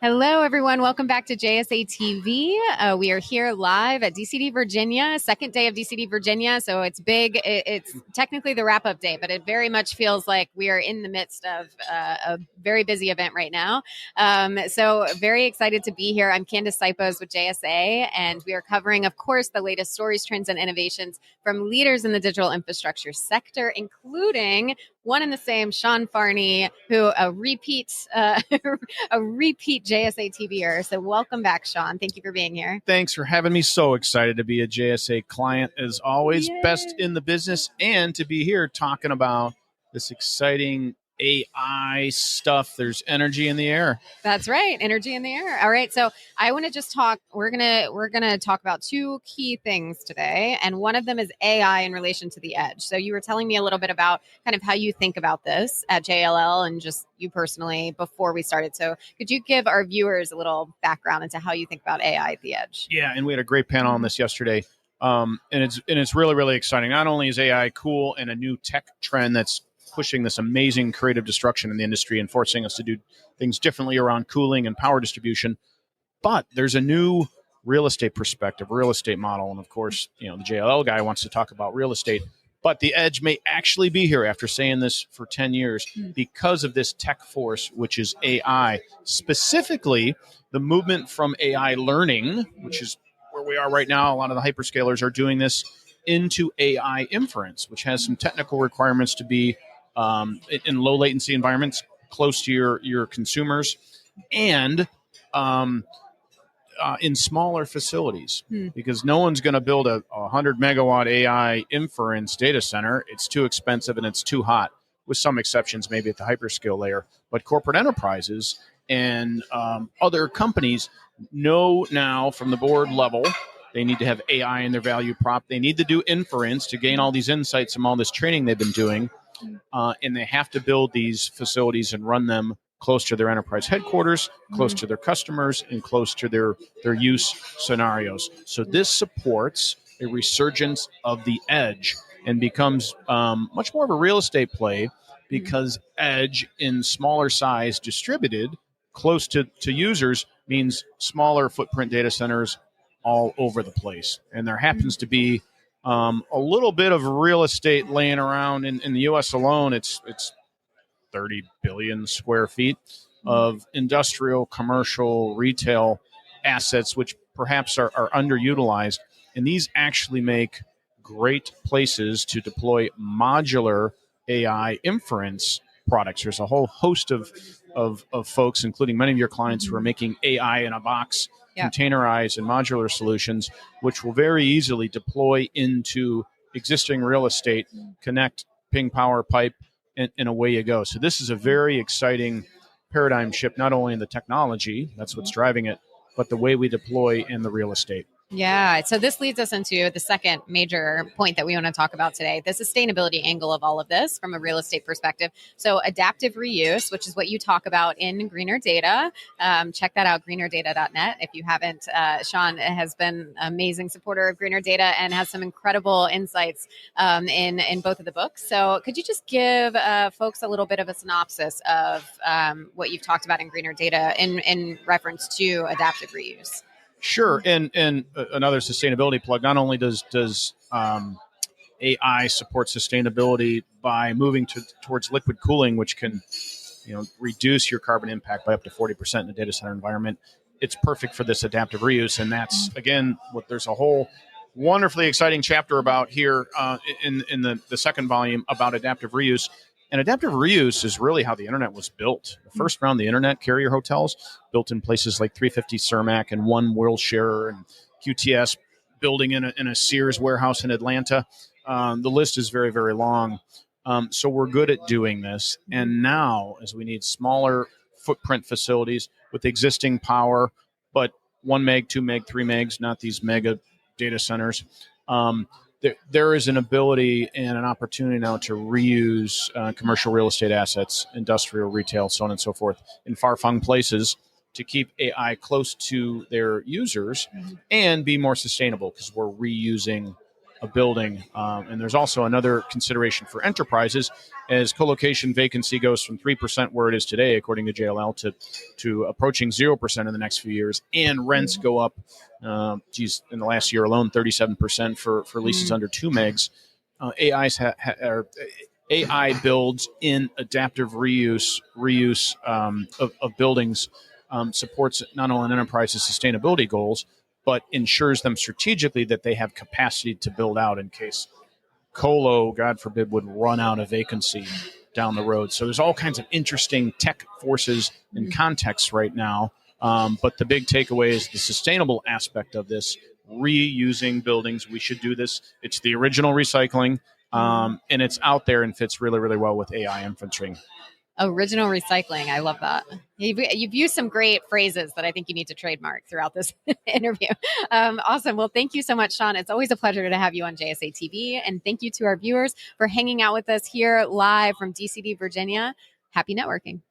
Hello, everyone. Welcome back to JSATV. We are here live at DCD Virginia, second day of DCD Virginia. So it's big. It's technically the wrap-up day, but it very much feels like we are in the midst of a very busy event right now. So very excited to be here. I'm Candace Sipos with JSA, and we are covering, of course, the latest stories, trends, and innovations from leaders in the digital infrastructure sector, including one and the same Sean Farney, who a repeat JSA TVer. So welcome back, Sean. Thank you for being here. Thanks for having me. So excited to be a JSA client as always. Yay. Best in the business, and to be here talking about this exciting AI stuff. There's energy in the air. That's right. Energy in the air. All right. So I want to just talk. We're gonna talk about two key things today, and one of them is AI in relation to the edge. So you were telling me a little bit about kind of how you think about this at JLL and just you personally before we started. So could you give our viewers a little background into how you think about AI at the edge? Yeah, and we had a great panel on this yesterday. And it's really, really exciting. Not only is AI cool and a new tech trend that's pushing this amazing creative destruction in the industry and forcing us to do things differently around cooling and power distribution, but there's a new real estate perspective, real estate model. And of course, the JLL guy wants to talk about real estate, but the edge may actually be here after saying this for 10 years because of this tech force, which is AI, specifically the movement from AI learning, which is where we are right now. A lot of the hyperscalers are doing this into AI inference, which has some technical requirements to be in low latency environments, close to your consumers, and in smaller facilities, because no one's going to build a 100 megawatt AI inference data center. It's too expensive and it's too hot, with some exceptions maybe at the hyperscale layer. But corporate enterprises and other companies know now from the board level they need to have AI in their value prop. They need to do inference to gain all these insights from all this training they've been doing. And they have to build these facilities and run them close to their enterprise headquarters, close to their customers, and close to their use scenarios. So this supports a resurgence of the edge and becomes much more of a real estate play, because edge in smaller size, distributed, close to users, means smaller footprint data centers all over the place. And there happens to be a little bit of real estate laying around in the U.S. alone. It's 30 billion square feet of industrial, commercial, retail assets, which perhaps are underutilized. And these actually make great places to deploy modular AI inference products. There's a whole host of folks, including many of your clients, who are making AI in a box, containerized and modular solutions, which will very easily deploy into existing real estate, connect, ping power pipe, and away you go. So this is a very exciting paradigm shift, not only in the technology, that's what's driving it, but the way we deploy in the real estate. Yeah. So this leads us into the second major point that we want to talk about today, the sustainability angle of all of this from a real estate perspective. So adaptive reuse, which is what you talk about in Greener Data. Check that out, greenerdata.net. If you haven't, Sean has been an amazing supporter of Greener Data and has some incredible insights in both of the books. So could you just give folks a little bit of a synopsis of what you've talked about in Greener Data in reference to adaptive reuse? Sure, and another sustainability plug. Not only does AI support sustainability by moving towards liquid cooling, which can reduce your carbon impact by up to 40% in a data center environment, it's perfect for this adaptive reuse. And that's, again, what there's a whole wonderfully exciting chapter about here in the second volume about adaptive reuse. And adaptive reuse is really how the internet was built. The first round, the internet carrier hotels, built in places like 350 Cermak and One Worldshare and QTS, building in a Sears warehouse in Atlanta. The list is very, very long. So we're good at doing this. And now, as we need smaller footprint facilities with existing power, but 1 meg, 2 meg, 3 megs, not these mega data centers, there is an ability and an opportunity now to reuse commercial real estate assets, industrial, retail, so on and so forth, in far-flung places to keep AI close to their users and be more sustainable, because we're reusing a building. And there's also another consideration for enterprises as co-location vacancy goes from 3% where it is today, according to JLL, to approaching 0% in the next few years. And rents go up, in the last year alone, 37% for leases under 2 megs. AI builds in adaptive reuse of buildings, supports not only an enterprise's sustainability goals, but ensures them strategically that they have capacity to build out in case colo, God forbid, would run out of vacancy down the road. So there's all kinds of interesting tech forces and contexts right now. But the big takeaway is the sustainable aspect of this, reusing buildings. We should do this. It's the original recycling, and it's out there and fits really, really well with AI inferencing. Original recycling. I love that. You've used some great phrases that I think you need to trademark throughout this interview. Awesome. Well, thank you so much, Sean. It's always a pleasure to have you on JSATV. And thank you to our viewers for hanging out with us here live from DCD, Virginia. Happy networking.